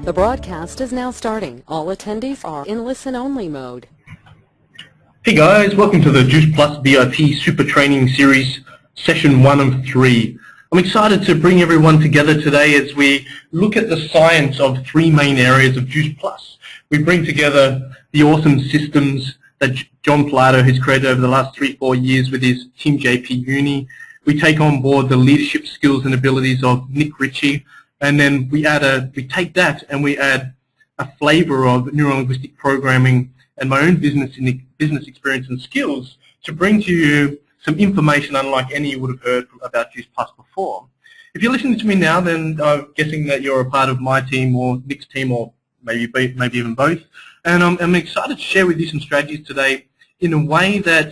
The broadcast is now starting. All attendees are in listen-only mode. Hey guys, welcome to the Juice Plus VIP Super Training Series, Session 1 of 3. I'm excited to bring everyone together today as we look at the science of three main areas of Juice Plus. We bring together the awesome systems that John Pilato has created over the last 3-4 years with his Team JP Uni. We take on board the leadership skills and abilities of Nick Ritchie, and then we take that and we add a flavor of neuro-linguistic programming and my own business experience and skills to bring to you some information unlike any you would have heard about Juice Plus before. If you're listening to me now, then I'm guessing that you're a part of my team or Nick's team, or maybe even both. And I'm excited to share with you some strategies today in a way that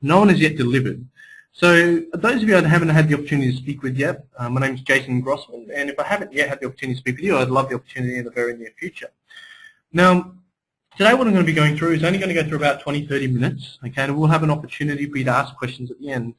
no one has yet delivered. So those of you I haven't had the opportunity to speak with yet, my name is Jason Grossman, and if I haven't yet had the opportunity to speak with you, I'd love the opportunity in the very near future. Now, today what I'm going to be going through is only going to go through about 20-30 minutes, okay, and we'll have an opportunity for you to ask questions at the end.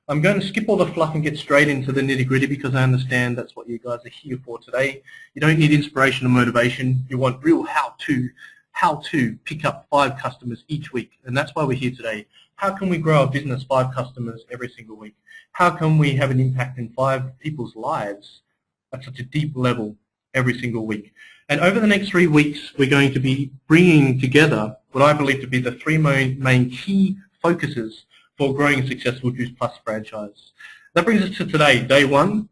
I'm going to skip all the fluff and get straight into the nitty-gritty because I understand that's what you guys are here for today. You don't need inspiration or motivation. You want real how to pick up 5 customers each week, and that's why we're here today. How can we grow our business 5 customers every single week? How can we have an impact in 5 people's lives at such a deep level every single week? And over the next 3 weeks, we're going to be bringing together what I believe to be the 3 main key focuses for growing a successful Juice Plus franchise. That brings us to today, day 1,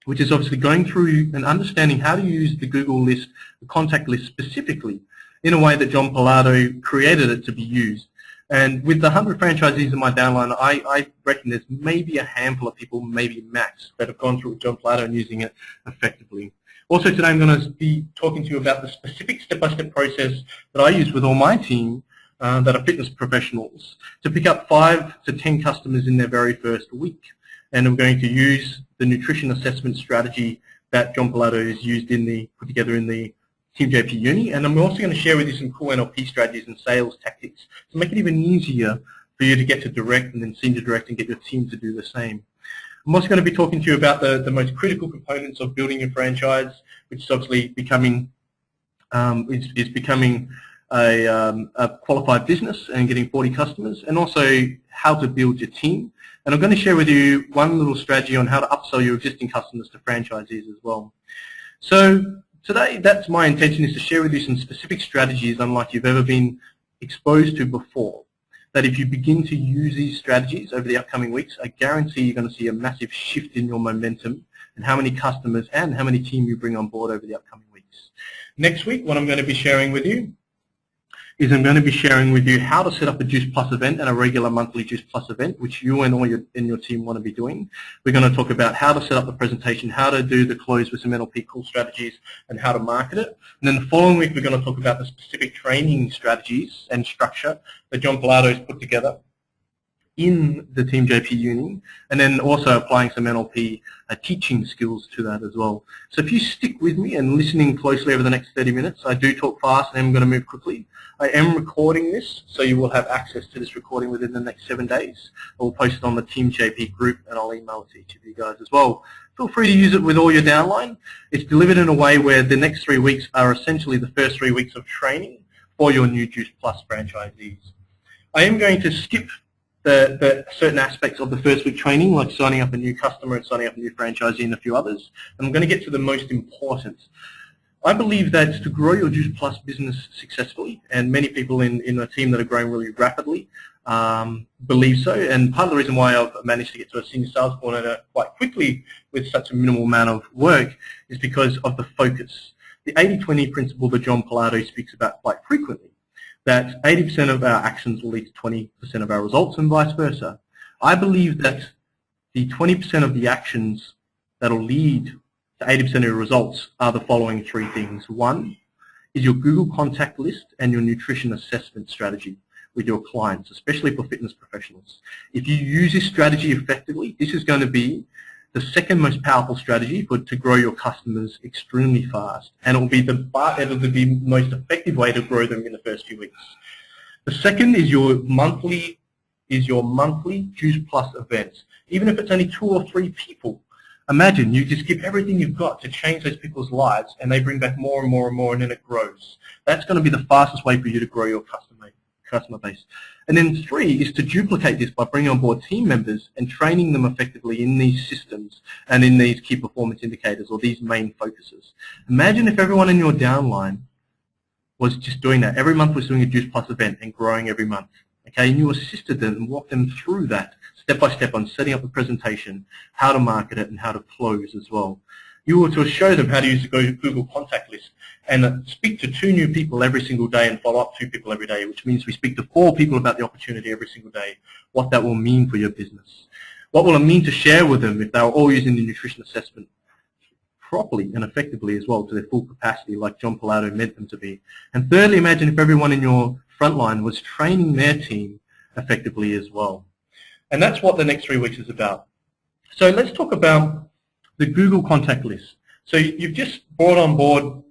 which is obviously going through and understanding how to use the Google list, the contact list specifically, in a way that John Pilato created it to be used. And with the 100 franchisees in my downline, I reckon there's maybe a handful of people, maybe max, that have gone through with John Pilato and using it effectively. Also today I'm going to be talking to you about the specific step-by-step process that I use with all my team that are fitness professionals to pick up 5 to 10 customers in their very first week. And I'm going to use the nutrition assessment strategy that John Pilato has used put together in the Team JP Uni, and I'm also going to share with you some cool NLP strategies and sales tactics to make it even easier for you to get to direct and then senior direct and get your team to do the same. I'm also going to be talking to you about the most critical components of building your franchise, which is obviously becoming a qualified business and getting 40 customers, and also how to build your team. And I'm going to share with you one little strategy on how to upsell your existing customers to franchisees as well. So today, that's my intention, is to share with you some specific strategies unlike you've ever been exposed to before. That if you begin to use these strategies over the upcoming weeks, I guarantee you're going to see a massive shift in your momentum and how many customers and how many team you bring on board over the upcoming weeks. Next week, what I'm going to be sharing with you is I'm going to be sharing with you how to set up a Juice Plus event and a regular monthly Juice Plus event, which you and all your team want to be doing. We're going to talk about how to set up the presentation, how to do the close with some NLP cool strategies, and how to market it. And then the following week, we're going to talk about the specific training strategies and structure that John Pilato has put together in the Team JP Uni, and then also applying some NLP teaching skills to that as well. So if you stick with me and listening closely over the next 30 minutes, I do talk fast and I'm going to move quickly. I am recording this, so you will have access to this recording within the next 7 days. I will post it on the Team JP group and I'll email it to each of you guys as well. Feel free to use it with all your downline. It's delivered in a way where the next 3 weeks are essentially the first 3 weeks of training for your new Juice Plus franchisees. I am going to skip the certain aspects of the first week training, like signing up a new customer and signing up a new franchisee and a few others. And I'm going to get to the most important. I believe that to grow your Juice Plus business successfully, and many people in a team that are growing really rapidly believe so, and part of the reason why I've managed to get to a senior sales coordinator quite quickly with such a minimal amount of work is because of the focus. The 80-20 principle that John Pilato speaks about quite frequently, that 80% of our actions will lead to 20% of our results and vice versa. I believe that the 20% of the actions that will lead to 80% of your results are the following 3 things. 1 is your Google contact list and your nutrition assessment strategy with your clients, especially for fitness professionals. If you use this strategy effectively, this is going to be the second most powerful strategy to grow your customers extremely fast, and it will be the most effective way to grow them in the first few weeks. The second is your monthly Juice Plus event. Even if it's only 2 or 3 people, Imagine you just give everything you've got to change those people's lives, and they bring back more and more and more, and then it grows. That's going to be the fastest way for you to grow your customer base. And then 3 is to duplicate this by bringing on board team members and training them effectively in these systems and in these key performance indicators or these main focuses. Imagine if everyone in your downline was just doing that. Every month was doing a Juice Plus event and growing every month. Okay, and you assisted them and walked them through that step by step on setting up a presentation, how to market it, and how to close as well. You were to show them how to use the Google contact list and speak to 2 new people every single day and follow up 2 people every day, which means we speak to 4 people about the opportunity every single day, what that will mean for your business. What will it mean to share with them if they were all using the nutrition assessment properly and effectively as well to their full capacity like John Pilato meant them to be. And thirdly, imagine if everyone in your frontline was training their team effectively as well. And that's what the next 3 weeks is about. So let's talk about the Google contact list. So you've just brought on board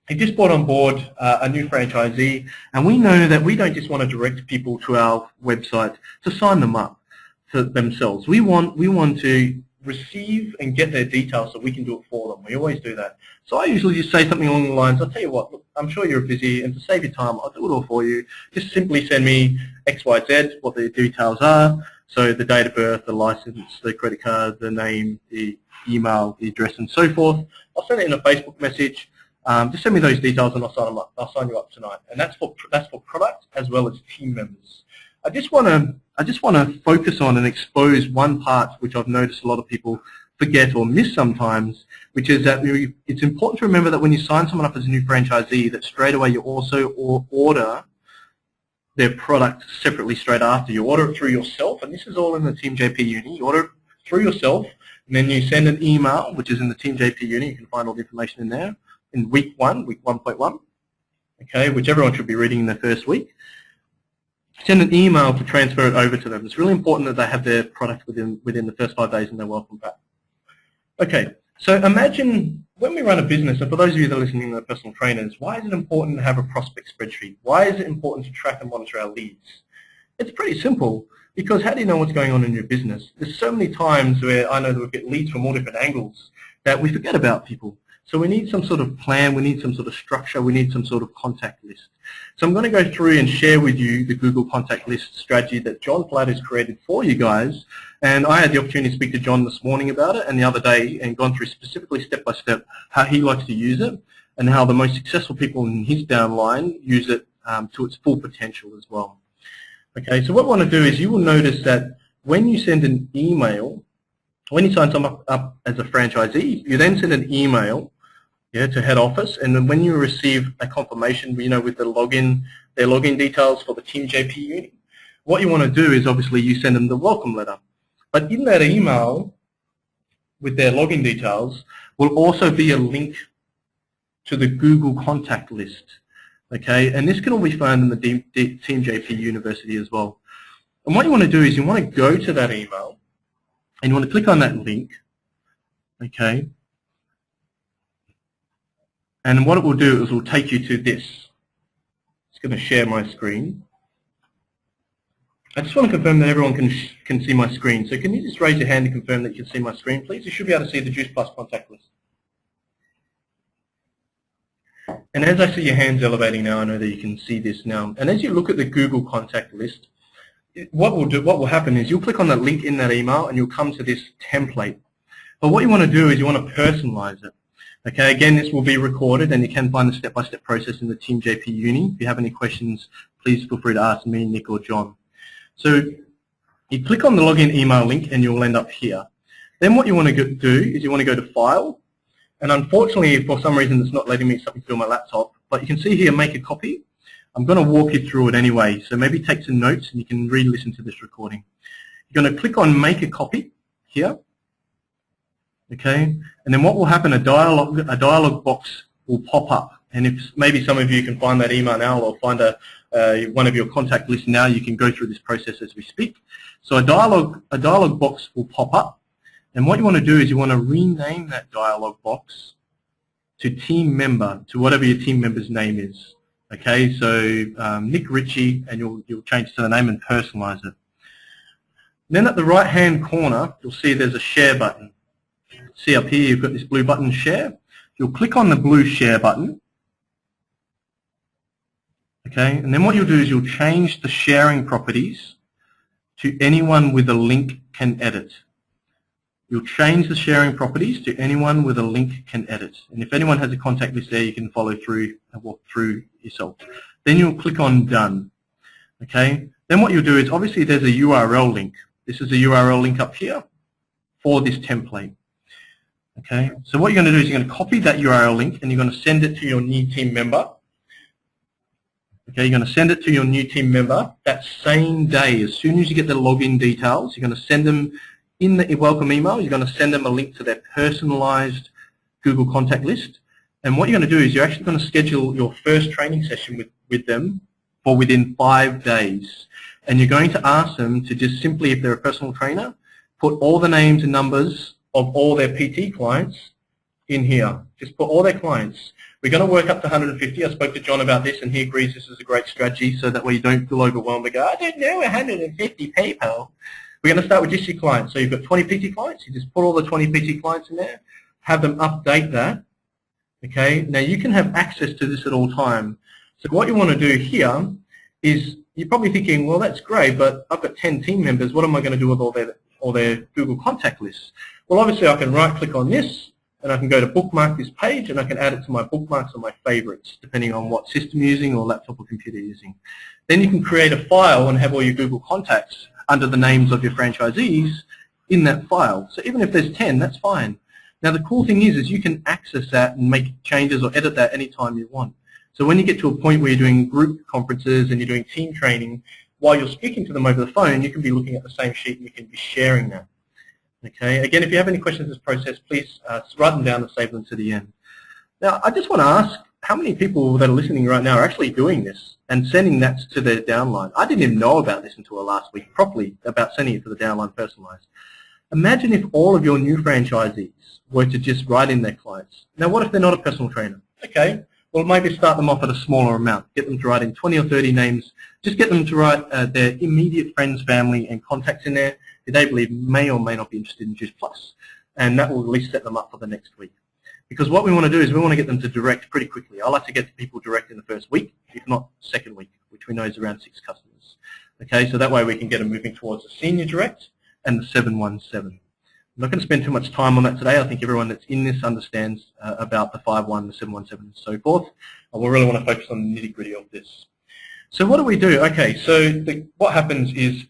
a new franchisee, and we know that we don't just want to direct people to our website to sign them up for themselves. We want to receive and get their details so we can do it for them. We always do that. So I usually just say something along the lines, I'll tell you what, look, I'm sure you're busy, and to save your time, I'll do it all for you. Just simply send me XYZ, what the details are, so the date of birth, the license, the credit card, the name, the email, the address, and so forth. I'll send it in a Facebook message. Just send me those details and I'll sign them up. I'll sign you up tonight. And that's for product as well as team members. I just want to focus on and expose one part which I've noticed a lot of people forget or miss sometimes, which is that it's important to remember that when you sign someone up as a new franchisee, that straight away you also order their product separately straight after. You order it through yourself, and this is all in the Team JP Uni. You order it through yourself, and then you send an email, which is in the Team JP Uni. You can find all the information in there in week 1.1, okay, which everyone should be reading in their first week. Send an email to transfer it over to them. It's really important that they have their product within the first 5 days and they're welcome back. Okay, so imagine when we run a business, and for those of you that are listening to personal trainers, why is it important to have a prospect spreadsheet? Why is it important to track and monitor our leads? It's pretty simple, because how do you know what's going on in your business? There's so many times where I know that we get leads from all different angles that we forget about people. So we need some sort of plan, we need some sort of structure, we need some sort of contact list. So I'm going to go through and share with you the Google contact list strategy that John Pilato has created for you guys. And I had the opportunity to speak to John this morning about it and the other day, and gone through specifically step by step how he likes to use it and how the most successful people in his downline use it to its full potential as well. Okay, so what I want to do is you will notice that when you send an email, when you sign someone up as a franchisee, you then send an email to head office, and then when you receive a confirmation, with their login details for the Team JP Uni, what you want to do is obviously you send them the welcome letter. But in that email, with their login details, will also be a link to the Google contact list. Okay, and this can all be found in the Team JP University as well. And what you want to do is you want to go to that email, and you want to click on that link. Okay. And what it will do is it will take you to this. It's going to share my screen. I just want to confirm that everyone can see my screen. So can you just raise your hand to confirm that you can see my screen, please? You should be able to see the Juice Plus contact list. And as I see your hands elevating now, I know that you can see this now. And as you look at the Google contact list, what will happen is you'll click on that link in that email and you'll come to this template. But what you want to do is you want to personalize it. Okay, again, this will be recorded, and you can find the step-by-step process in the Team JP Uni. If you have any questions, please feel free to ask me, Nick, or John. So you click on the login email link, and you'll end up here. Then what you want to do is you want to go to File, and unfortunately, for some reason, it's not letting me something through my laptop, but you can see here, Make a Copy. I'm going to walk you through it anyway, so maybe take some notes, and you can re-listen to this recording. You're going to click on Make a Copy here. Okay, and then what will happen? A dialog box will pop up, and if maybe some of you can find that email now, or find one of your contact lists now, you can go through this process as we speak. So a dialog box will pop up, and what you want to do is you want to rename that dialog box to team member, to whatever your team member's name is. Okay, so Nick Ritchie, and you'll change to the name and personalize it. Then at the right-hand corner, you'll see there's a share button. See up here, you've got this blue button, Share. You'll click on the blue Share button. Okay, and then what you'll do is you'll change the sharing properties to anyone with a link can edit. You'll change the sharing properties to anyone with a link can edit. And if anyone has a contact list there, you can follow through and walk through yourself. Then you'll click on Done. Okay, then what you'll do is obviously there's a URL link. This is a URL link up here for this template. Okay, so what you're going to do is you're going to copy that URL link and you're going to send it to your new team member. Okay, you're going to send it to your new team member that same day. As soon as you get the login details, you're going to send them in the welcome email. You're going to send them a link to their personalized Google contact list. And what you're going to do is you're actually going to schedule your first training session with them for within 5 days. And you're going to ask them to just simply, if they're a personal trainer, put all the names and numbers of all their PT clients in here. Just put all their clients. We're going to work up to 150. I spoke to John about this, and he agrees this is a great strategy, so that way you don't feel overwhelmed and go, I don't know, 150 people. We're going to start with just your clients. So you've got 20 PT clients. You just put all the 20 PT clients in there, have them update that. Okay. Now you can have access to this at all time. So what you want to do here is, you're probably thinking, well, that's great, but I've got 10 team members. What am I going to do with all their Google contact lists? Well, obviously I can right-click on this, and I can go to bookmark this page, and I can add it to my bookmarks or my favorites, depending on what system you're using or laptop or computer you're using. Then you can create a file and have all your Google contacts under the names of your franchisees in that file. So even if there's 10, that's fine. Now the cool thing is you can access that and make changes or edit that anytime you want. So when you get to a point where you're doing group conferences and you're doing team training, while you're speaking to them over the phone, you can be looking at the same sheet and you can be sharing that. Okay. Again, if you have any questions in this process, please write them down and save them to the end. Now, I just want to ask, how many people that are listening right now are actually doing this and sending that to their downline? I didn't even know about this until last week properly, about sending it to the downline personalized. Imagine if all of your new franchisees were to just write in their clients. Now, what if they're not a personal trainer? Okay. Well, maybe start them off at a smaller amount. Get them to write in 20 or 30 names. Just get them to write their immediate friends, family, and contacts in there who they believe may or may not be interested in Juice Plus. And that will at least set them up for the next week. Because what we want to do is we want to get them to direct pretty quickly. I like to get people direct in the first week, if not second week, which we know is around 6 customers. Okay, so that way we can get them moving towards the senior direct and the 717. I'm not going to spend too much time on that today. I think everyone that's in this understands about the 5.1, the 7.17, and so forth. And we really want to focus on the nitty-gritty of this. So what do we do? Okay, so what happens is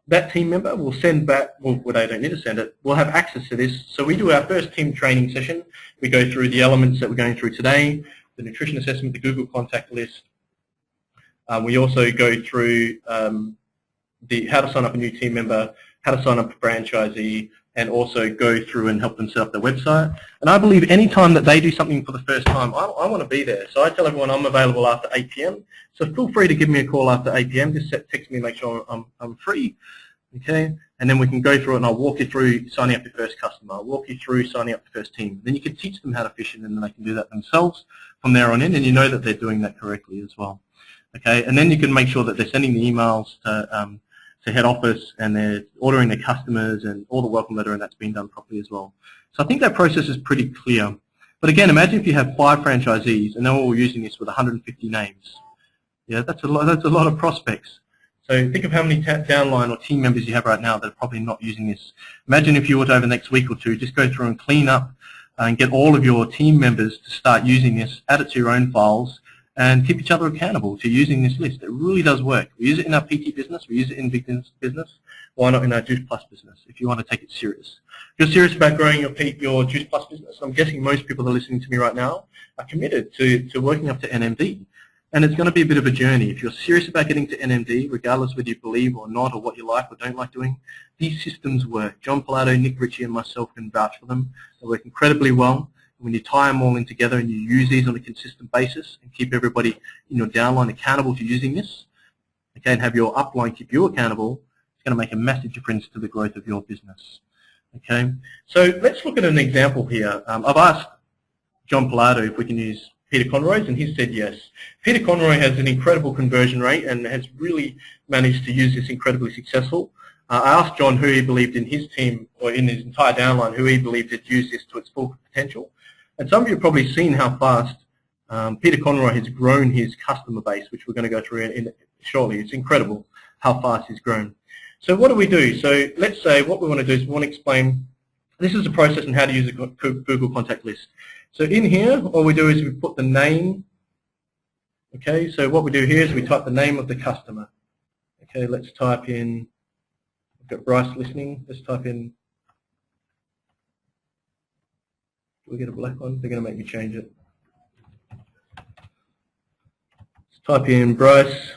that team member will send back, well, they don't need to send it, we'll have access to this. So we do our first team training session. We go through the elements that we're going through today, the nutrition assessment, the Google contact list. We also go through how to sign up a new team member, how to sign up a franchisee, and also go through and help them set up their website. And I believe any time that they do something for the first time, I want to be there. So I tell everyone I'm available after 8 p.m. So feel free to give me a call after 8 p.m. Just text me, make sure I'm free. Okay, and then we can go through it and I'll walk you through signing up your first customer. I'll walk you through signing up your first team. Then you can teach them how to fish it and then they can do that themselves from there on in, and you know that they're doing that correctly as well. Okay, and then you can make sure that they're sending the emails to head office and they're ordering their customers and all the welcome letter, and that's been done properly as well. So I think that process is pretty clear. But again, imagine if you have 5 franchisees and they're all using this with 150 names. Yeah, that's a lot of prospects. So think of how many downline or team members you have right now that are probably not using this. Imagine if you were to, over the next week or two, just go through and clean up and get all of your team members to start using this, add it to your own files, and keep each other accountable to using this list. It really does work. We use it in our PT business. We use it in business. Why not in our Juice Plus business if you want to take it serious? If you're serious about growing your Juice Plus business, I'm guessing most people that are listening to me right now are committed to working up to NMD. And it's going to be a bit of a journey. If you're serious about getting to NMD, regardless whether you believe or not or what you like or don't like doing, these systems work. John Pilato, Nick Ritchie, and myself can vouch for them. They work incredibly well. When you tie them all in together and you use these on a consistent basis and keep everybody in your downline accountable to using this, okay, and have your upline keep you accountable, it's going to make a massive difference to the growth of your business. Okay, so let's look at an example here. I've asked John Pilato if we can use Peter Conroy's, and he said yes. Peter Conroy has an incredible conversion rate and has really managed to use this incredibly successful. I asked John who he believed in his team, or in his entire downline, who he believed had used this to its full potential. And some of you have probably seen how fast Peter Conroy has grown his customer base, which we're going to go through in shortly. It's incredible how fast he's grown. So what do we do? So let's say what we want to do is we want to explain, this is the process and how to use a Google contact list. So in here, all we do is we put the name. Okay, so what we do here is we type the name of the customer. Okay, let's type in, we've got Bryce listening, let's type in, do we get a black one? They're going to make me change it. Let's type in Bryce.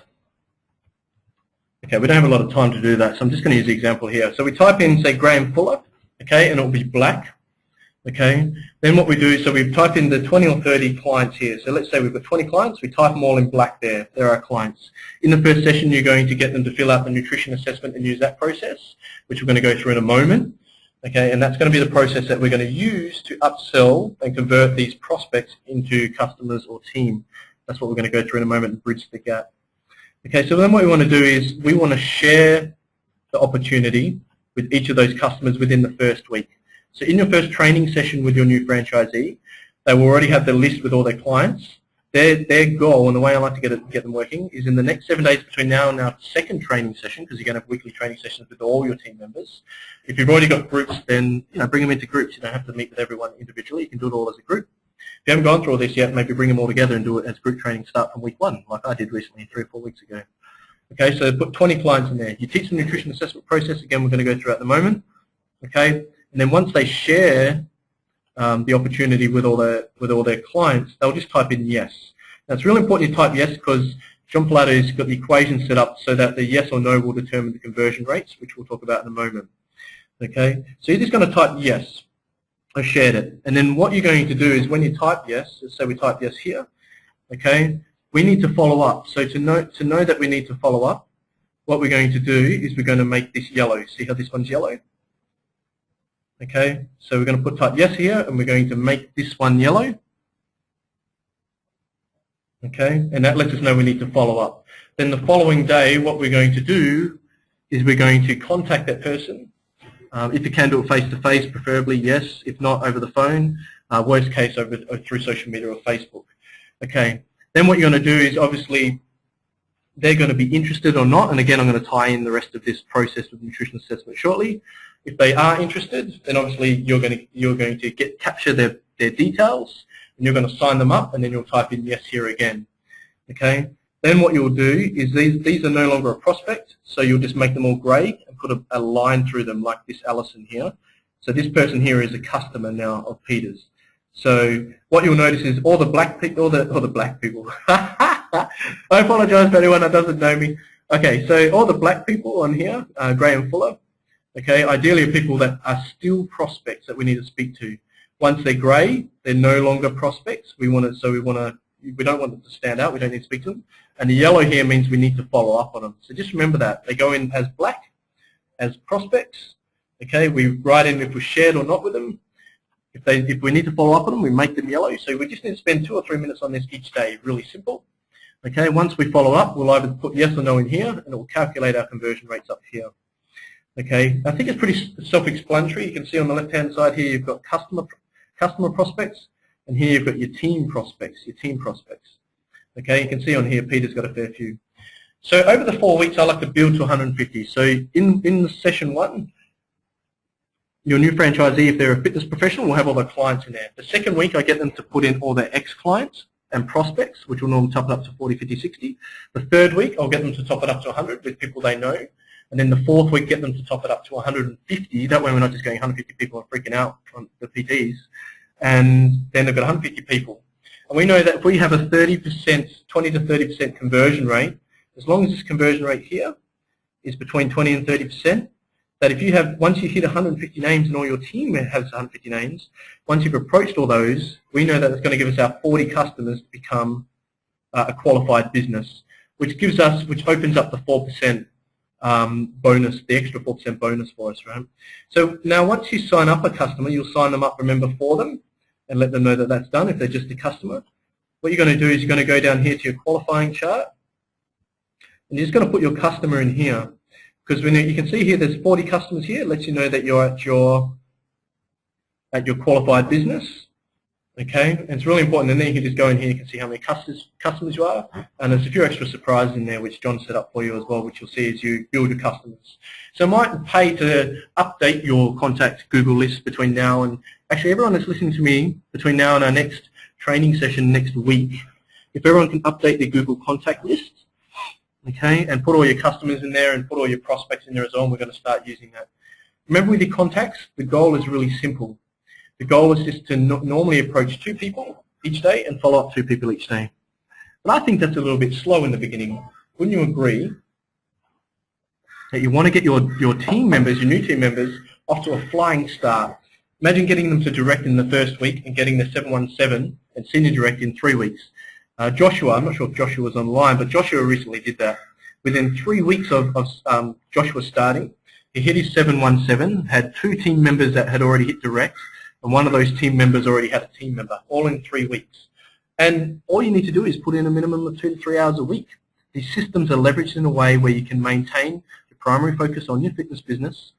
Okay, we don't have a lot of time to do that, so I'm just going to use the example here. So we type in, say, Graham Fuller, okay, and it will be black. Okay, then what we do, so we type in the 20 or 30 clients here. So let's say we've got 20 clients, we type them all in black there. They're our clients. In the first session, you're going to get them to fill out the nutrition assessment and use that process, which we're going to go through in a moment. Okay, and that's going to be the process that we're going to use to upsell and convert these prospects into customers or team. That's what we're going to go through in a moment and bridge the gap. Okay, so then what we want to do is we want to share the opportunity with each of those customers within the first week. So in your first training session with your new franchisee, they will already have the list with all their clients. Their goal, and the way I like to get them working, is in the next 7 days between now and our second training session, because you're going to have weekly training sessions with all your team members. If you've already got groups, then bring them into groups. You don't have to meet with everyone individually. You can do it all as a group. If you haven't gone through all this yet, maybe bring them all together and do it as group training start from week 1, like I did recently 3 or 4 weeks ago. Okay, so put 20 clients in there. You teach them the nutrition assessment process. Again, we're going to go through at the moment. Okay. And then once they share the opportunity with all their clients, they'll just type in yes. Now it's really important you type yes because John Pilato has got the equation set up so that the yes or no will determine the conversion rates, which we'll talk about in a moment. Okay, so you're just going to type yes. I shared it. And then what you're going to do is when you type yes, let's say we type yes here, okay, we need to follow up. So to know that we need to follow up, what we're going to do is we're going to make this yellow. See how this one's yellow? Okay, so we're going to type yes here, and we're going to make this one yellow. Okay, and that lets us know we need to follow up. Then the following day, what we're going to do is we're going to contact that person. If you can do it face-to-face, preferably, yes. If not, over the phone. Worst case, through social media or Facebook. Okay, then what you're going to do is obviously they're going to be interested or not, and again, I'm going to tie in the rest of this process with nutrition assessment shortly. If they are interested, then obviously you're going to capture their details, and you're going to sign them up, and then you'll type in yes here again. Okay. Then what you'll do is these are no longer a prospect, so you'll just make them all grey and put a line through them like this Alison here. So this person here is a customer now of Peter's. So what you'll notice is all the black people, all the black people. I apologise for anyone that doesn't know me. Okay, so all the black people on here, Graham Fuller. Okay, ideally are people that are still prospects that we need to speak to. Once they're grey, they're no longer prospects. We don't want them to stand out. We don't need to speak to them. And the yellow here means we need to follow up on them. So just remember that they go in as black, as prospects. Okay, we write in if we're shared or not with them. If we need to follow up on them, we make them yellow. So we just need to spend 2 or 3 minutes on this each day. Really simple. Okay, once we follow up, we'll either put yes or no in here, and it will calculate our conversion rates up here. Okay, I think it's pretty self-explanatory. You can see on the left-hand side here you've got customer prospects, and here you've got your team prospects, Okay, you can see on here Peter's got a fair few. So over the 4 weeks, I like to build to 150. So in session 1, your new franchisee, if they're a fitness professional, will have all their clients in there. The second week, I get them to put in all their ex-clients and prospects, which will normally top it up to 40, 50, 60. The third week, I'll get them to top it up to 100 with people they know. And then the fourth week, get them to top it up to 150. That way we're not just going 150 people and freaking out from the PTs. And then they've got 150 people. And we know that if we have a 30%, 20 to 30% conversion rate, as long as this conversion rate here is between 20 and 30%, that if you have, once you hit 150 names and all your team has 150 names, once you've approached all those, we know that it's going to give us our 40 customers to become a qualified business, which opens up the 4% bonus, the extra 4% bonus for us, right? So now once you sign up a customer, you'll sign them up, remember, for them and let them know that that's done if they're just a customer. What you're going to do is you're going to go down here to your qualifying chart, and you're just going to put your customer in here. because when you can see here, there's 40 customers here. It lets you know that you're at your qualified business. Okay, and it's really important. And then you can just go in here. You can see how many customers you are, and there's a few extra surprises in there which John set up for you as well, which you'll see as you build your customers. So it might pay to update your contact Google list between now and actually everyone that's listening to me between now and our next training session next week. If everyone can update their Google contact list, okay, and put all your customers in there and put all your prospects in there as well, and we're going to start using that. Remember, with your contacts, the goal is really simple. The goal is just to normally approach 2 people each day and follow up 2 people each day. But I think that's a little bit slow in the beginning. Wouldn't you agree that you want to get your team members, your new team members, off to a flying start? Imagine getting them to direct in the first week and getting the 717 and senior direct in 3 weeks. Joshua, I'm not sure if Joshua was online, but Joshua recently did that. Within 3 weeks of Joshua starting, he hit his 717, had 2 team members that had already hit direct, and one of those team members already had a team member, all in 3 weeks. And all you need to do is put in a minimum of 2 to 3 hours a week. These systems are leveraged in a way where you can maintain your primary focus on your fitness business,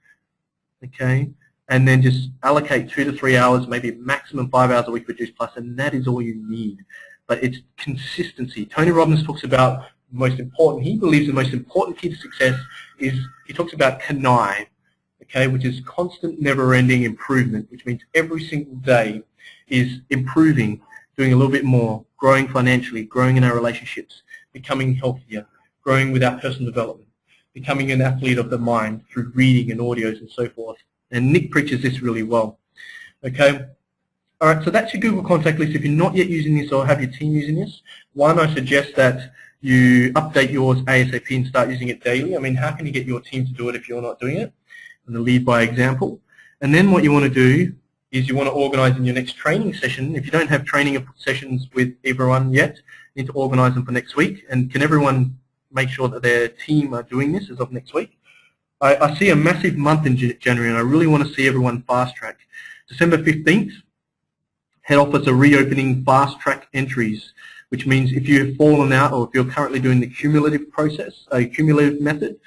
okay, and then just allocate 2 to 3 hours, maybe maximum 5 hours a week for Juice Plus, and that is all you need. But it's consistency. Tony Robbins talks about the most important, he believes the most important key to success is, he talks about CANI, okay, which is constant, never-ending improvement, which means every single day is improving, doing a little bit more, growing financially, growing in our relationships, becoming healthier, growing with our personal development, becoming an athlete of the mind through reading and audios and so forth. And Nick preaches this really well. Okay. All right, so that's your Google contact list. If you're not yet using this or have your team using this, one, I suggest that you update yours ASAP and start using it daily. I mean, how can you get your team to do it if you're not doing it? And lead by example. And then what you want to do is you want to organize in your next training session. If you don't have training sessions with everyone yet, you need to organize them for next week. And can everyone make sure that their team are doing this as of next week? I see a massive month in January, and I really want to see everyone fast track. December 15th, head office are reopening fast track entries, which means if you've fallen out or if you're currently doing the cumulative process, a cumulative method,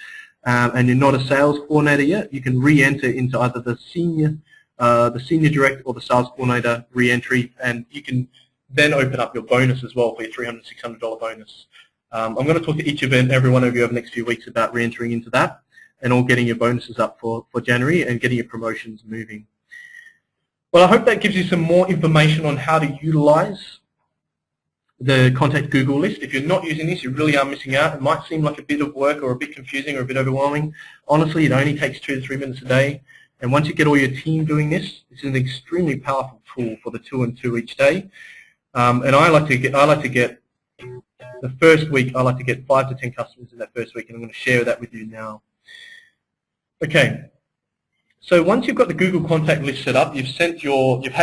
and you're not a sales coordinator yet, you can re-enter into either the senior direct or the sales coordinator re-entry, and you can then open up your bonus as well for your $300, $600 bonus. I'm going to talk to each of and every one of you over the next few weeks about re-entering into that and all getting your bonuses up for January and getting your promotions moving. Well, I hope that gives you some more information on how to utilize the Contact Google list. If you're not using this, you really are missing out. It might seem like a bit of work or a bit confusing or a bit overwhelming. Honestly, it only takes 2 to 3 minutes a day. And once you get all your team doing this, it's an extremely powerful tool for the 2 and 2 each day. And I like to get the first week, I like to get 5 to 10 customers in that first week, and I'm going to share that with you now. Okay. So once you've got the Google contact list set up, you've had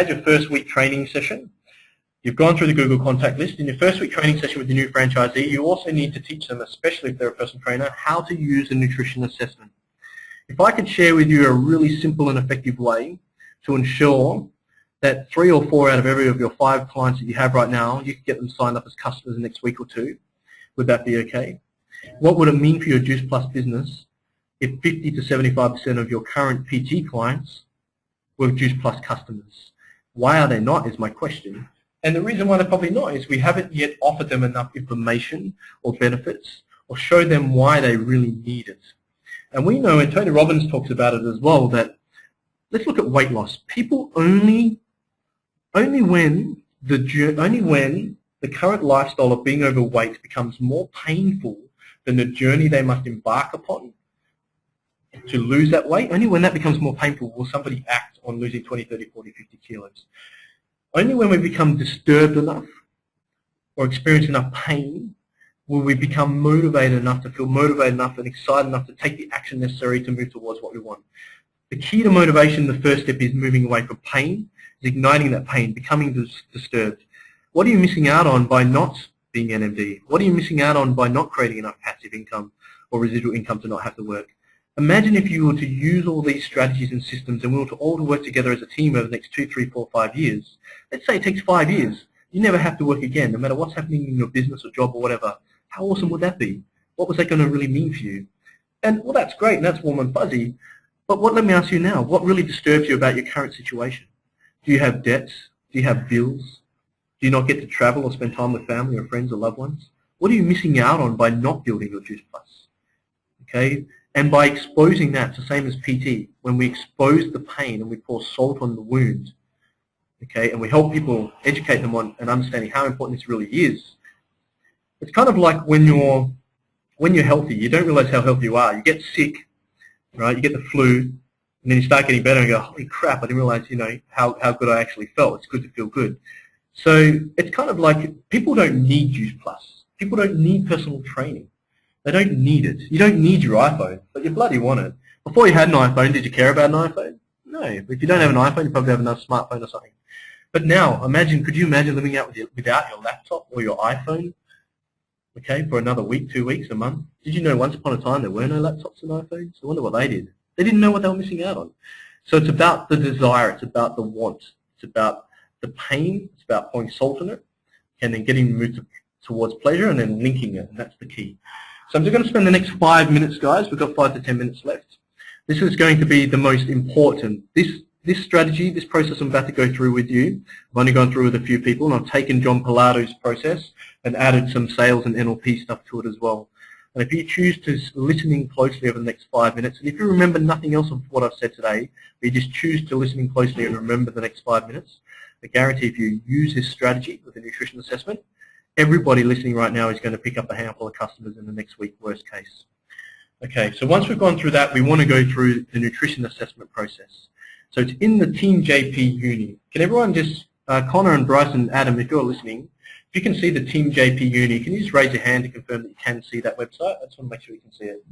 your first week training session. You've gone through the Google contact list. In your first week training session with the new franchisee, you also need to teach them, especially if they're a personal trainer, how to use a nutrition assessment. If I could share with you a really simple and effective way to ensure that 3 or 4 out of every of your 5 clients that you have right now, you could get them signed up as customers the next week or 2, would that be okay? What would it mean for your Juice Plus business if 50 to 75% of your current PT clients were Juice Plus customers? Why are they not is my question. And the reason why they're probably not is we haven't yet offered them enough information or benefits or showed them why they really need it. And we know, and Tony Robbins talks about it as well, that let's look at weight loss. People only when the current lifestyle of being overweight becomes more painful than the journey they must embark upon to lose that weight, only when that becomes more painful will somebody act on losing 20, 30, 40, 50 kilos. Only when we become disturbed enough or experience enough pain will we become motivated enough to feel motivated enough and excited enough to take the action necessary to move towards what we want. The key to motivation, the first step, is moving away from pain, is igniting that pain, becoming disturbed. What are you missing out on by not being NMD? What are you missing out on by not creating enough passive income or residual income to not have to work? Imagine if you were to use all these strategies and systems and we were to all work together as a team over the next 2, 3, 4, 5 years. Let's say it takes 5 years. You never have to work again, no matter what's happening in your business or job or whatever. How awesome would that be? What was that going to really mean for you? And well, that's great, and that's warm and fuzzy. But let me ask you now, what really disturbs you about your current situation? Do you have debts? Do you have bills? Do you not get to travel or spend time with family or friends or loved ones? What are you missing out on by not building your Juice Plus? Okay, and by exposing that, it's the same as PT. When we expose the pain and we pour salt on the wound, okay, and we help people, educate them on and understanding how important this really is. It's kind of like when you're healthy, you don't realize how healthy you are. You get sick, right? You get the flu, and then you start getting better and go, holy crap, I didn't realize, how good I actually felt. It's good to feel good. So it's kind of like people don't need Juice Plus. People don't need personal training. They don't need it. You don't need your iPhone, but you bloody want it. Before you had an iPhone, did you care about an iPhone? No. If you don't have an iPhone, you probably have another smartphone or something. But now, could you imagine living out without your laptop or your iPhone, okay, for another week, 2 weeks, a month? Did you know once upon a time there were no laptops and iPhones? I wonder what they did. They didn't know what they were missing out on. So it's about the desire. It's about the want. It's about the pain. It's about pouring salt on it and then getting moved towards pleasure and then linking it, and that's the key. So I'm just going to spend the next 5 minutes, guys. We've got 5 to 10 minutes left. This is going to be the most important. This strategy, this process I'm about to go through with you, I've only gone through with a few people, and I've taken John Pilato's process and added some sales and NLP stuff to it as well. And if you choose to listening closely over the next 5 minutes, and if you remember nothing else of what I've said today, but you just choose to listening closely and remember the next 5 minutes, I guarantee if you use this strategy with the nutrition assessment, everybody listening right now is going to pick up a handful of customers in the next week, worst case. Okay, so once we've gone through that, we want to go through the nutrition assessment process. So it's in the Team JP Uni. Can everyone just, Connor and Bryce and Adam, if you're listening, if you can see the Team JP Uni, can you just raise your hand to confirm that you can see that website? I just want to make sure you can see it.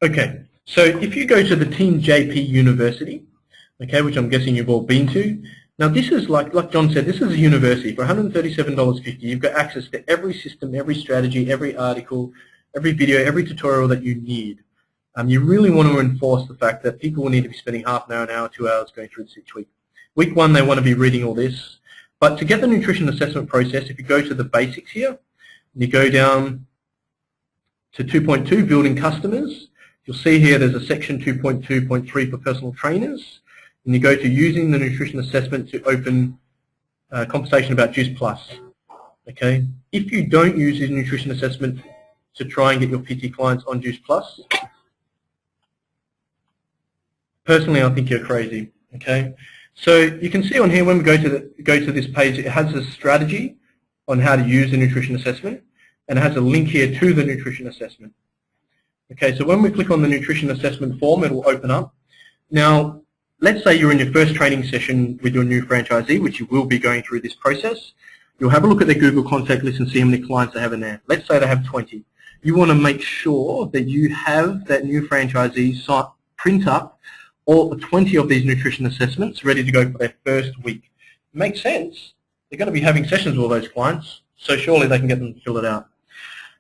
Okay, so if you go to the Team JP University, okay, which I'm guessing you've all been to, now this is like John said, this is a university. For $137.50, you've got access to every system, every strategy, every article, every video, every tutorial that you need. You really want to enforce the fact that people will need to be spending half an hour, 2 hours going through this each week. Week 1, they want to be reading all this. But to get the nutrition assessment process, if you go to the basics here, and you go down to 2.2, building customers, you'll see here there's a section 2.2.3 for personal trainers, and you go to using the nutrition assessment to open a conversation about Juice Plus. Okay, if you don't use the nutrition assessment to try and get your PT clients on Juice Plus, personally I think you're crazy. Okay, so you can see on here when we go to this page, it has a strategy on how to use the nutrition assessment, and it has a link here to the nutrition assessment. Okay, so when we click on the nutrition assessment form, it will open up. Now, let's say you're in your first training session with your new franchisee, which you will be going through this process. You'll have a look at their Google contact list and see how many clients they have in there. Let's say they have 20. You want to make sure that you have that new franchisee print up all 20 of these nutrition assessments ready to go for their first week. It makes sense. They're going to be having sessions with all those clients, so surely they can get them to fill it out.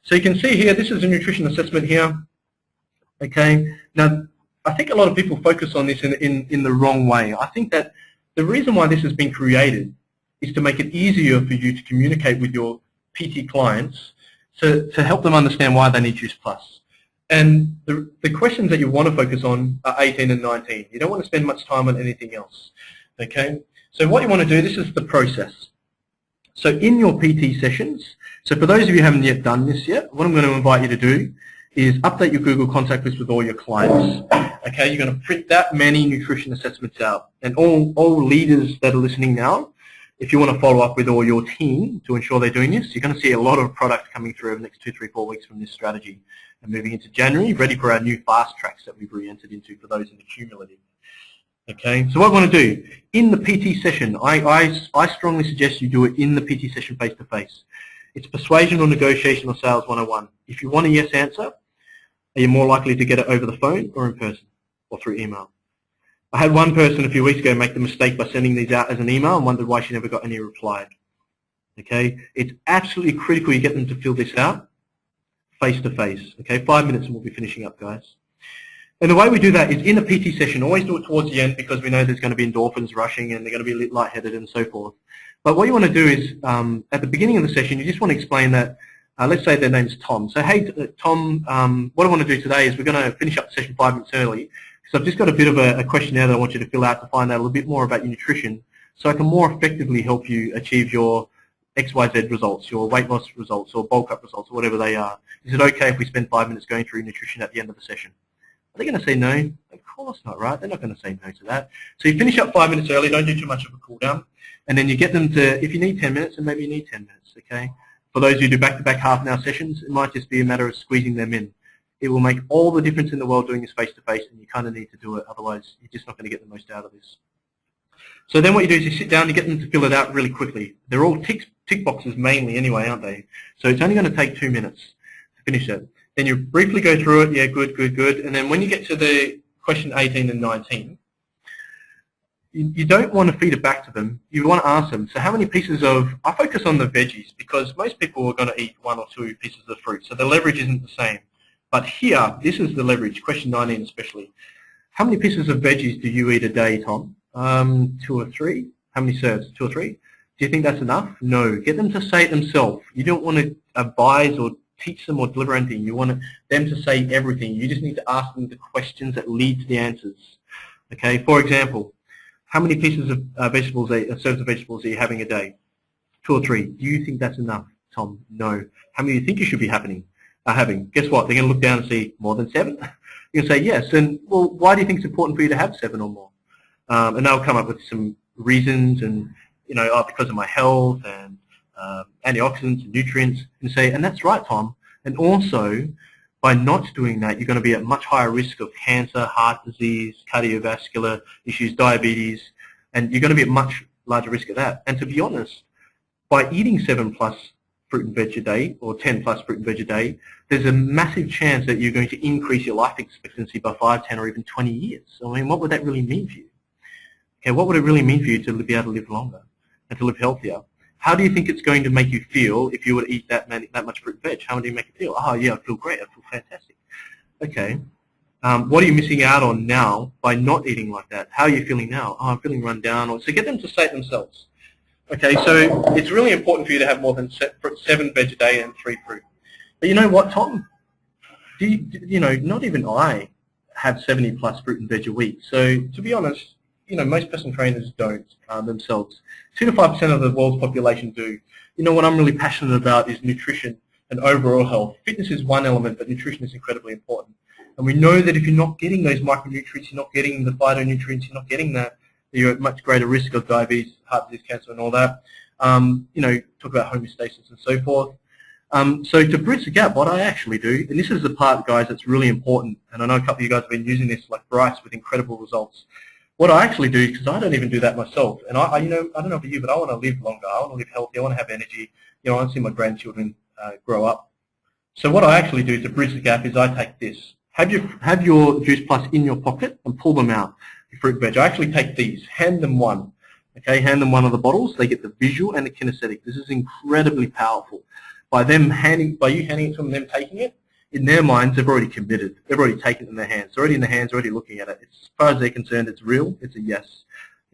So you can see here, this is a nutrition assessment here. Okay, now I think a lot of people focus on this in the wrong way. I think that the reason why this has been created is to make it easier for you to communicate with your PT clients to help them understand why they need Juice Plus. And the questions that you want to focus on are 18 and 19. You don't want to spend much time on anything else. Okay, so what you want to do, this is the process. So in your PT sessions, so for those of you who haven't yet done this yet, what I'm going to invite you to do is update your Google contact list with all your clients. Okay, you're going to print that many nutrition assessments out. And all leaders that are listening now, if you want to follow up with all your team to ensure they're doing this, you're going to see a lot of products coming through over the next 2, 3, 4 weeks from this strategy. And moving into January, ready for our new fast tracks that we've re-entered into for those in the cumulative. Okay, so what I want to do, in the PT session, I strongly suggest you do it in the PT session face-to-face. It's persuasion or negotiation or sales 101. If you want a yes answer, are you more likely to get it over the phone or in person or through email? I had one person a few weeks ago make the mistake by sending these out as an email and wondered why she never got any reply. Okay, it's absolutely critical you get them to fill this out face-to-face. Okay, 5 minutes and we'll be finishing up, guys. And the way we do that is in a PT session, always do it towards the end because we know there's going to be endorphins rushing and they're going to be a little lightheaded and so forth. But what you want to do is, at the beginning of the session, you just want to explain that, let's say their name's Tom. So, hey, Tom, what I want to do today is we're going to finish up the session 5 minutes early. So I've just got a bit of a questionnaire that I want you to fill out to find out a little bit more about your nutrition so I can more effectively help you achieve your XYZ results, your weight loss results or bulk up results or whatever they are. Is it okay if we spend 5 minutes going through nutrition at the end of the session? Are they going to say no? Of course not, right? They're not going to say no to that. So you finish up 5 minutes early, don't do too much of a cool down, and then you get them to, if you need 10 minutes, then maybe you need 10 minutes, okay? For those who do back-to-back half-an-hour sessions, it might just be a matter of squeezing them in. It will make all the difference in the world doing this face-to-face, and you kind of need to do it, otherwise you're just not going to get the most out of this. So then what you do is you sit down, you get them to fill it out really quickly. They're all tick boxes mainly anyway, aren't they? So it's only going to take 2 minutes to finish it. Then you briefly go through it, yeah, good, good, good. And then when you get to the question 18 and 19, you don't want to feed it back to them. You want to ask them, so how many pieces of, I focus on the veggies because most people are going to eat 1 or 2 pieces of fruit, so the leverage isn't the same. But here, this is the leverage, question 19 especially. How many pieces of veggies do you eat a day, Tom? 2 or 3? How many serves? 2 or 3? Do you think that's enough? No. Get them to say it themselves. You don't want to advise or teach them or deliver anything. You want them to say everything. You just need to ask them the questions that lead to the answers. Okay. For example, how many pieces of vegetables, serves of vegetables are you having a day? 2 or 3. Do you think that's enough, Tom? No. How many do you think you should be having? Guess what? They're going to look down and see more than 7. You're going to say yes. And well, why do you think it's important for you to have 7 or more? And they'll come up with some reasons, and because of my health and antioxidants and nutrients, and say, and that's right, Tom. And also, by not doing that, you're going to be at much higher risk of cancer, heart disease, cardiovascular issues, diabetes, and you're going to be at much larger risk of that. And to be honest, by eating 7+ fruit and veg a day, or 10+ fruit and veg a day, there's a massive chance that you're going to increase your life expectancy by 5, 10, or even 20 years. So, I mean, what would that really mean for you? Okay, what would it really mean for you to be able to live longer and to live healthier? How do you think it's going to make you feel if you were to eat that much fruit and veg? How would you make you feel? Oh, yeah, I feel great. I feel fantastic. Okay. What are you missing out on now by not eating like that? How are you feeling now? Oh, I'm feeling run down. So get them to say it themselves. Okay, so it's really important for you to have more than 7 veg a day and 3 fruit. But you know what, Tom? Not even I have 70+ fruit and veg a week. So to be honest, most personal trainers don't themselves. 2 to 5% of the world's population do. What I'm really passionate about is nutrition and overall health. Fitness is one element, but nutrition is incredibly important. And we know that if you're not getting those micronutrients, you're not getting the phytonutrients, you're not getting that, you're at much greater risk of diabetes, heart disease, cancer, and all that. Talk about homeostasis and so forth. So to bridge the gap, what I actually do, and this is the part, guys, that's really important, and I know a couple of you guys have been using this, like Bryce, with incredible results. What I actually do, because I don't even do that myself, and I don't know about you, but I want to live longer. I want to live healthy. I want to have energy. I want to see my grandchildren grow up. So what I actually do to bridge the gap is I take this. Have your Juice Plus in your pocket and pull them out. Your fruit and veg. I actually take these. Hand them one. Okay, hand them one of the bottles. They get the visual and the kinesthetic. This is incredibly powerful. By you handing it to them, them taking it, in their minds, they've already committed. They've already taken it in their hands. It's already in their hands, already looking at it. As far as they're concerned, it's real. It's a yes.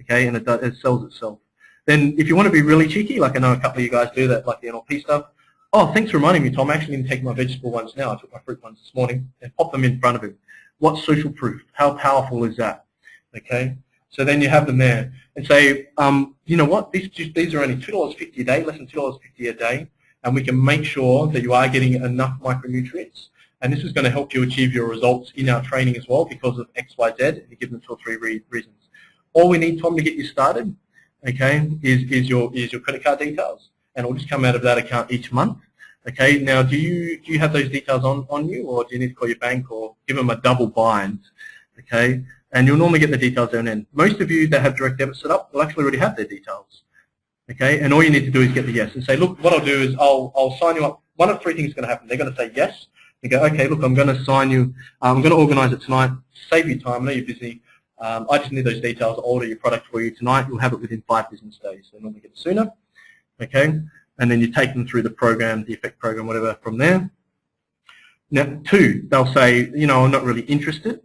Okay, and it sells itself. Then if you want to be really cheeky, like I know a couple of you guys do that, like the NLP stuff, oh, thanks for reminding me, Tom. I'm actually going to take my vegetable ones now. I took my fruit ones this morning and pop them in front of him. What's social proof? How powerful is that? Okay, so then you have them there and say, you know what, these are only $2.50 a day, less than $2.50 a day, and we can make sure that you are getting enough micronutrients. And this is going to help you achieve your results in our training as well because of X, Y, Z, and you give them 2 or 3 reasons. All we need, Tom, to get you started, okay, is your credit card details, and it'll just come out of that account each month. Okay, now do you have those details on you, or do you need to call your bank or give them a double bind? Okay, and you'll normally get the details there and then. Most of you that have direct debit set up will actually already have their details. Okay, and all you need to do is get the yes and say, look, what I'll do is I'll sign you up. One of 3 things is going to happen. They're going to say yes. You go, okay, look, I'm going to sign you. I'm going to organise it tonight. Save you time. I know you're busy. I just need those details. I'll order your product for you tonight. You'll have it within 5 business days. They normally get it sooner. Okay, and then you take them through the program, the effect program, whatever, from there. Now, 2, they'll say, you know, I'm not really interested.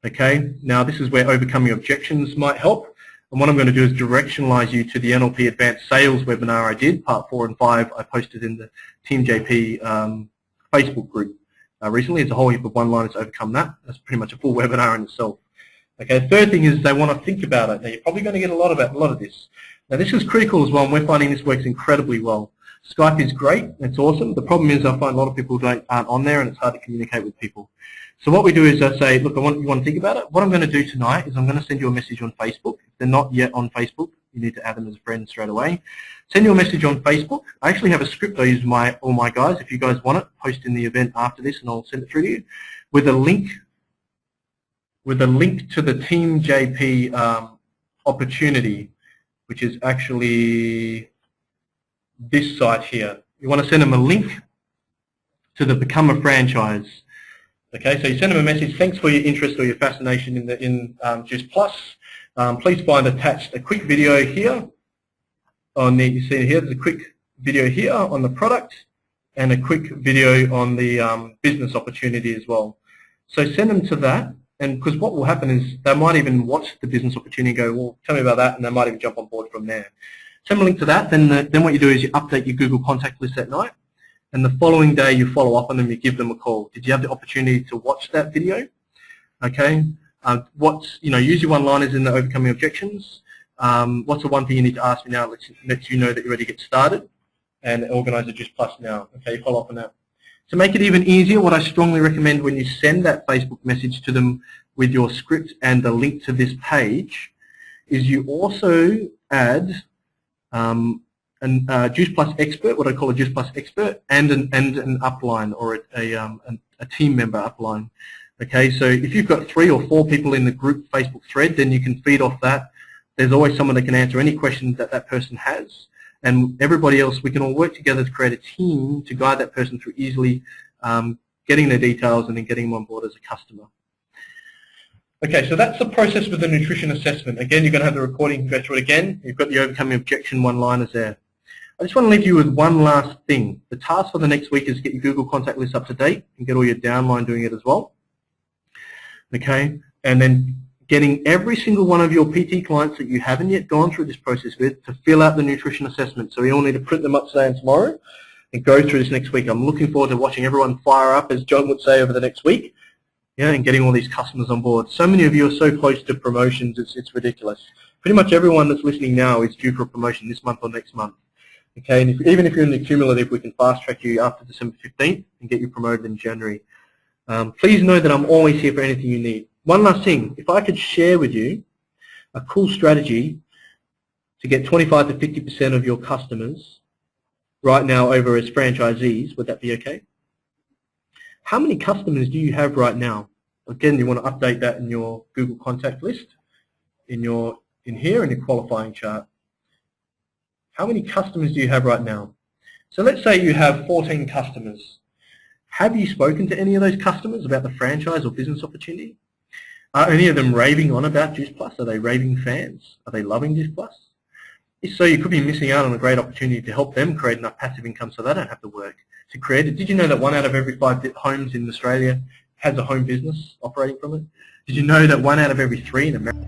Okay, now this is where overcoming objections might help. And what I'm going to do is directionalize you to the NLP Advanced Sales webinar I did, part 4 and 5. I posted in the Team JP Facebook group recently. It's a whole heap of one-liners to overcome that. That's pretty much a full webinar in itself. Okay, third thing is they want to think about it. Now you're probably going to get a lot of this. Now this is critical as well, and we're finding this works incredibly well. Skype is great, it's awesome. The problem is I find a lot of people aren't on there and it's hard to communicate with people. So what we do is I say, look, you want to think about it. What I'm going to do tonight is I'm going to send you a message on Facebook. If they're not yet on Facebook, you need to add them as a friend straight away. Send you a message on Facebook. I actually have a script I use all my guys. If you guys want it, post in the event after this and I'll send it through to you with a link to the Team JP opportunity, which is actually this site here. You want to send them a link to the Become a Franchise. Okay, so you send them a message, thanks for your interest or your fascination in Juice Plus. Please find attached a quick video here on the, you see here, there's a quick video here on the product and a quick video on the business opportunity as well. So send them to that, and because what will happen is they might even watch the business opportunity and go, well, tell me about that, and they might even jump on board from there. Send them a link to that, then what you do is you update your Google contact list that night, and the following day you follow up on them, you give them a call. Did you have the opportunity to watch that video? Okay. Use your one-liners in the overcoming objections. What's the one thing you need to ask me now that lets you know that you're ready to get started? And organize a Juice Plus now. Okay, follow up on that. To make it even easier, what I strongly recommend when you send that Facebook message to them with your script and the link to this page is you also add Juice Plus expert, what I call a Juice Plus expert, and an upline or a team member upline. Okay, so if you've got 3 or 4 people in the group Facebook thread, then you can feed off that. There's always someone that can answer any questions that that person has, and everybody else, we can all work together to create a team to guide that person through easily getting their details and then getting them on board as a customer. Okay, so that's the process with the nutrition assessment. Again, you're going to have the recording, you can go through it again. You've got the overcoming objection one-liners there. I just want to leave you with one last thing. The task for the next week is get your Google contact list up to date and get all your downline doing it as well. Okay, and then getting every single one of your PT clients that you haven't yet gone through this process with to fill out the nutrition assessment. So we all need to print them up today and tomorrow and go through this next week. I'm looking forward to watching everyone fire up, as John would say, over the next week. Yeah, and getting all these customers on board. So many of you are so close to promotions, it's ridiculous. Pretty much everyone that's listening now is due for a promotion this month or next month. Okay, and even if you're in the cumulative, we can fast track you after December 15th and get you promoted in January. Please know that I'm always here for anything you need. One last thing, if I could share with you a cool strategy to get 25 to 50% of your customers right now over as franchisees, would that be okay? How many customers do you have right now? Again, you want to update that in your Google contact list, in here in your qualifying chart. How many customers do you have right now? So let's say you have 14 customers. Have you spoken to any of those customers about the franchise or business opportunity? Are any of them raving on about Juice Plus? Are they raving fans? Are they loving Juice Plus? If so, you could be missing out on a great opportunity to help them create enough passive income so they don't have to work to create it. Did you know that 1 out of every 5 homes in Australia has a home business operating from it? Did you know that 1 out of every 3 in America